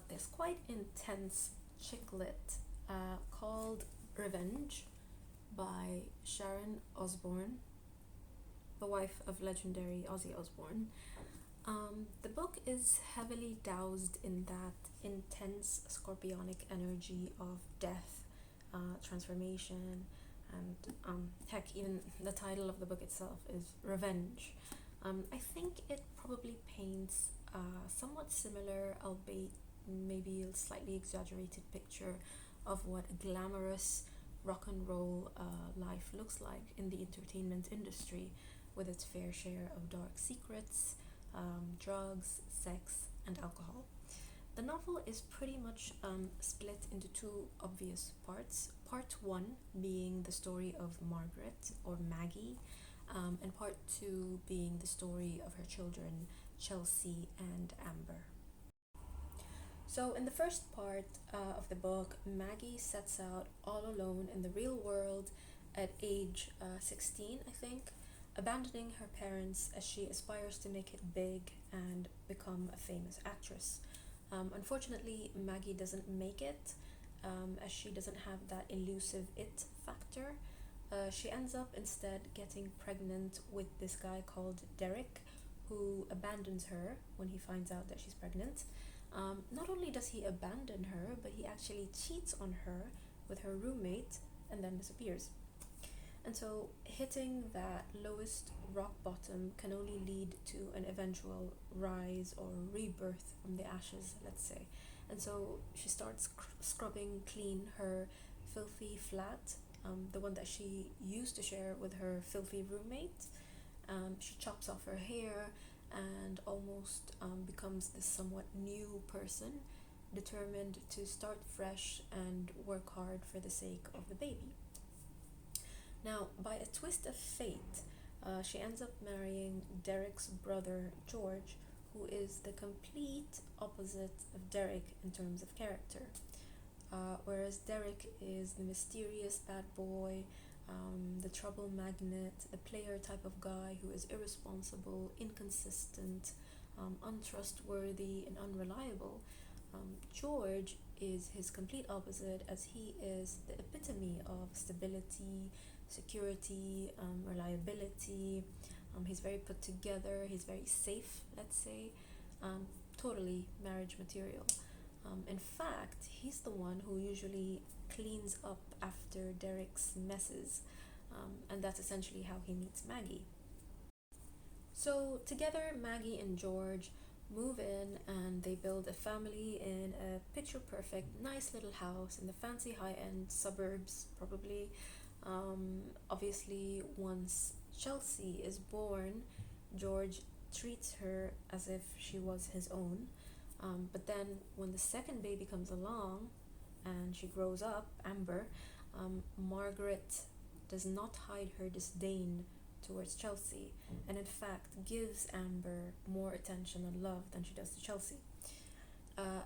this quite intense chick lit called Revenge by Sharon Osbourne, the wife of legendary Ozzy Osbourne. The book is heavily doused in that intense scorpionic energy of death, transformation, and heck, even the title of the book itself is Revenge. I think it probably paints a somewhat similar, albeit maybe a slightly exaggerated picture of what a glamorous rock and roll life looks like in the entertainment industry, with its fair share of dark secrets, drugs, sex, and alcohol. The novel is pretty much split into two obvious parts. Part one being the story of Margaret or Maggie, and part two being the story of her children, Chelsea and Amber. So, in the first part of the book, Maggie sets out all alone in the real world at age 16, I think, abandoning her parents as she aspires to make it big and become a famous actress. Unfortunately, Maggie doesn't make it, as she doesn't have that elusive it factor. She ends up instead getting pregnant with this guy called Derek, who abandons her when he finds out that she's pregnant. Not only does he abandon her, but he actually cheats on her with her roommate and then disappears. And so, hitting that lowest rock bottom can only lead to an eventual rise or rebirth from the ashes, let's say. And so, she starts scrubbing clean her filthy flat, the one that she used to share with her filthy roommate. She chops off her hair and almost becomes this somewhat new person, determined to start fresh and work hard for the sake of the baby. Now, by a twist of fate, she ends up marrying Derek's brother, George, who is the complete opposite of Derek in terms of character. Whereas Derek is the mysterious bad boy, the trouble magnet, the player type of guy who is irresponsible, inconsistent, untrustworthy, and unreliable. George is his complete opposite, as he is the epitome of stability, security, reliability. He's very put together, he's very safe, let's say. Totally marriage material. In fact, he's the one who usually cleans up after Derek's messes, and that's essentially how he meets Maggie. So, together, Maggie and George move in and they build a family in a picture perfect, nice little house in the fancy high end suburbs, probably. Obviously, once Chelsea is born, George treats her as if she was his own. But then, when the second baby comes along and she grows up, Amber, Margaret does not hide her disdain towards Chelsea, and in fact gives Amber more attention and love than she does to Chelsea.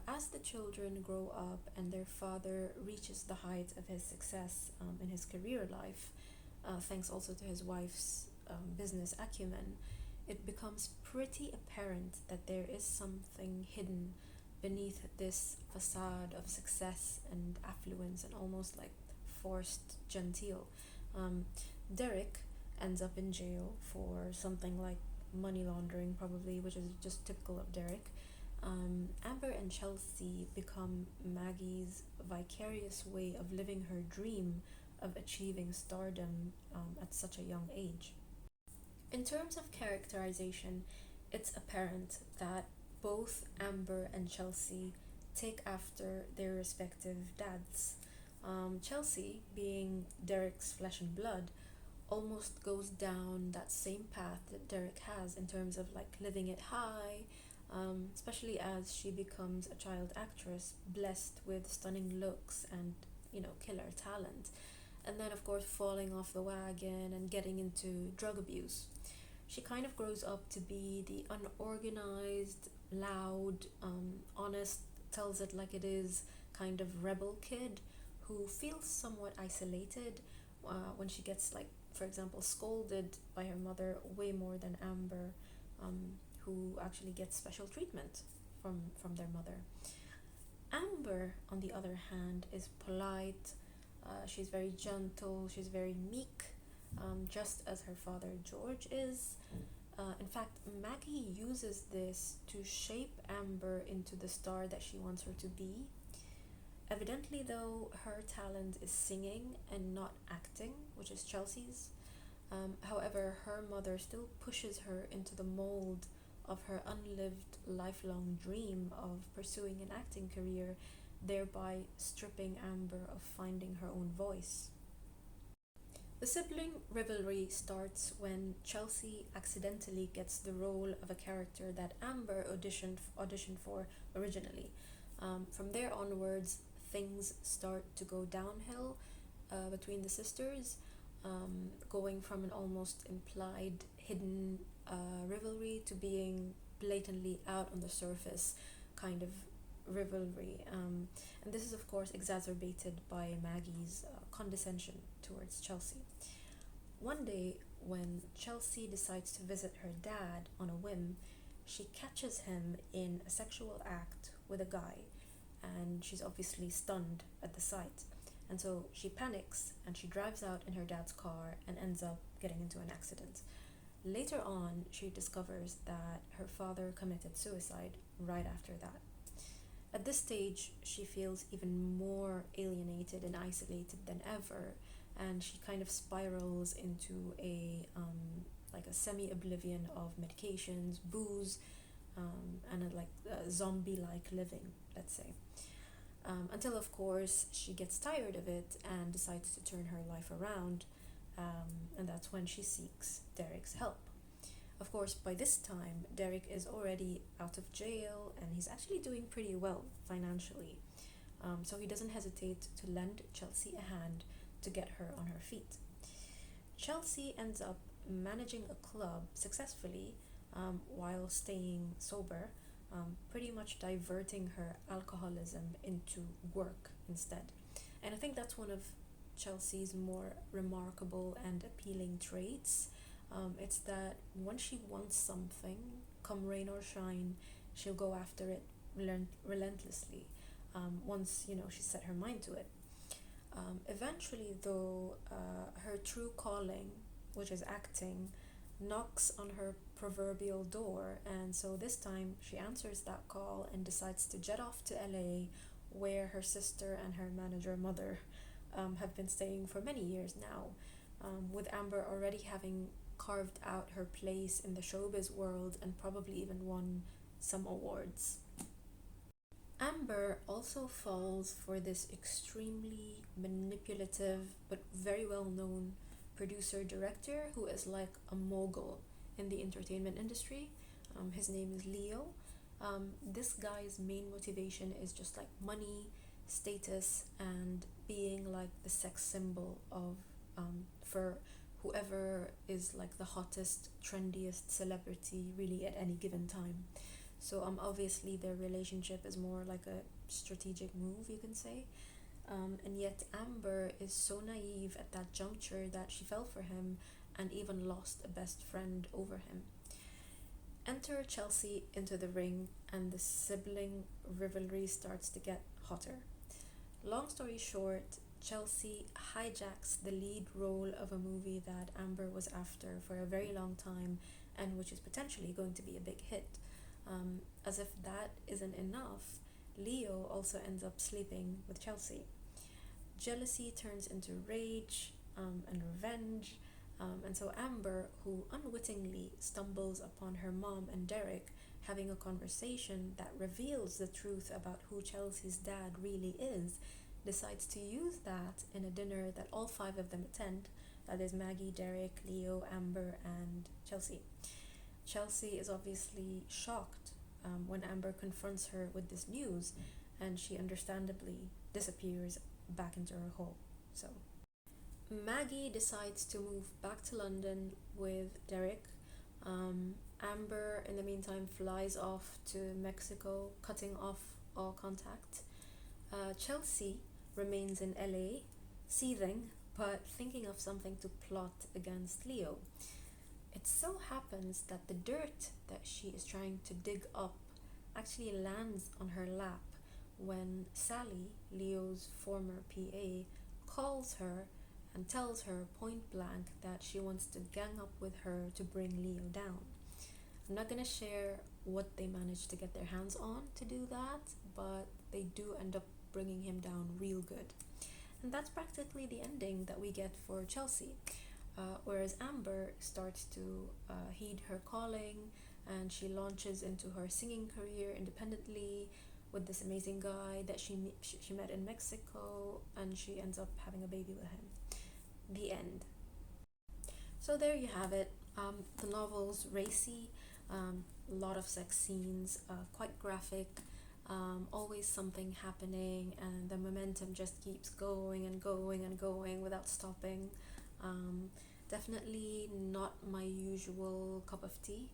As the children grow up and their father reaches the height of his success in his career life, thanks also to his wife's business acumen, it becomes pretty apparent that there is something hidden beneath this facade of success and affluence and almost like forced genteel. Um, Derek ends up in jail for something like money laundering, probably, which is just typical of Derek. Amber and Chelsea become Maggie's vicarious way of living her dream of achieving stardom at such a young age. In terms of characterization, it's apparent that both Amber and Chelsea take after their respective dads. Chelsea, being Derek's flesh and blood, almost goes down that same path that Derek has in terms of like living it high, especially as she becomes a child actress blessed with stunning looks and, killer talent. And then, of course, falling off the wagon and getting into drug abuse. She kind of grows up to be the unorganized, loud, honest, tells it like it is kind of rebel kid who feels somewhat isolated when she gets, like, for example, scolded by her mother way more than Amber, who actually gets special treatment from their mother. Amber, on the other hand, is polite. She's very gentle. She's very meek, just as her father George is. In fact, Maggie uses this to shape Amber into the star that she wants her to be. Evidently, though, her talent is singing and not acting, which is Chelsea's. However, her mother still pushes her into the mold of her unlived lifelong dream of pursuing an acting career, thereby stripping Amber of finding her own voice. The sibling rivalry starts when Chelsea accidentally gets the role of a character that Amber auditioned for originally. From there onwards, things start to go downhill between the sisters, going from an almost implied hidden rivalry to being blatantly out on the surface kind of rivalry. And this is, of course, exacerbated by Maggie's condescension towards Chelsea. One day, when Chelsea decides to visit her dad on a whim, she catches him in a sexual act with a guy, and she's obviously stunned at the sight. And so she panics and she drives out in her dad's car and ends up getting into an accident. Later on, she discovers that her father committed suicide right after that. At this stage, she feels even more alienated and isolated than ever, and she kind of spirals into a semi-oblivion of medications, booze, and a zombie-like living, let's say. Until, of course, she gets tired of it and decides to turn her life around, and that's when she seeks Derek's help. Of course, by this time, Derek is already out of jail and he's actually doing pretty well financially. So he doesn't hesitate to lend Chelsea a hand to get her on her feet. Chelsea ends up managing a club successfully while staying sober, pretty much diverting her alcoholism into work instead. And I think that's one of Chelsea's more remarkable and appealing traits. It's that when she wants something, come rain or shine, she'll go after it relentlessly. Once she's set her mind to it. Eventually, though, her true calling, which is acting, knocks on her proverbial door, and so this time she answers that call and decides to jet off to LA, where her sister and her manager mother have been staying for many years now, with Amber already having carved out her place in the showbiz world and probably even won some awards. Amber also falls for this extremely manipulative but very well known producer director who is like a mogul in the entertainment industry. His name is Leo. This guy's main motivation is just like money, status, and being like the sex symbol of for whoever is like the hottest, trendiest celebrity really at any given time. So obviously their relationship is more like a strategic move, you can say. And yet Amber is so naive at that juncture that she fell for him and even lost a best friend over him. Enter Chelsea into the ring, and the sibling rivalry starts to get hotter. Long story short, Chelsea hijacks the lead role of a movie that Amber was after for a very long time and which is potentially going to be a big hit. As if that isn't enough, Leo also ends up sleeping with Chelsea. Jealousy turns into rage and revenge, and so Amber, who unwittingly stumbles upon her mom and Derek having a conversation that reveals the truth about who Chelsea's dad really is, decides to use that in a dinner that all five of them attend. That is Maggie, Derek, Leo, Amber, and Chelsea. Chelsea is obviously shocked when Amber confronts her with this news, and she understandably disappears back into her hole. So Maggie decides to move back to London with Derek. Amber, in the meantime, flies off to Mexico, cutting off all contact. Chelsea remains in LA, seething, but thinking of something to plot against Leo. It so happens that the dirt that she is trying to dig up actually lands on her lap when Sally, Leo's former PA, calls her and tells her point blank that she wants to gang up with her to bring Leo down. I'm not gonna share what they managed to get their hands on to do that, but they do end up bringing him down real good. And that's practically the ending that we get for Chelsea. Whereas Amber starts to heed her calling, and she launches into her singing career independently with this amazing guy that she met in Mexico, and she ends up having a baby with him. The end. So there you have it. The novel's racy, a lot of sex scenes, quite graphic, always something happening, and the momentum just keeps going and going and going without stopping. Definitely not my usual cup of tea,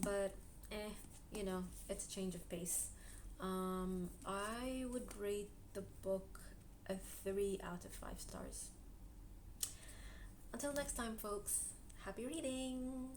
but it's a change of pace. I would rate the book a 3 out of 5 stars. Until next time, folks, happy reading!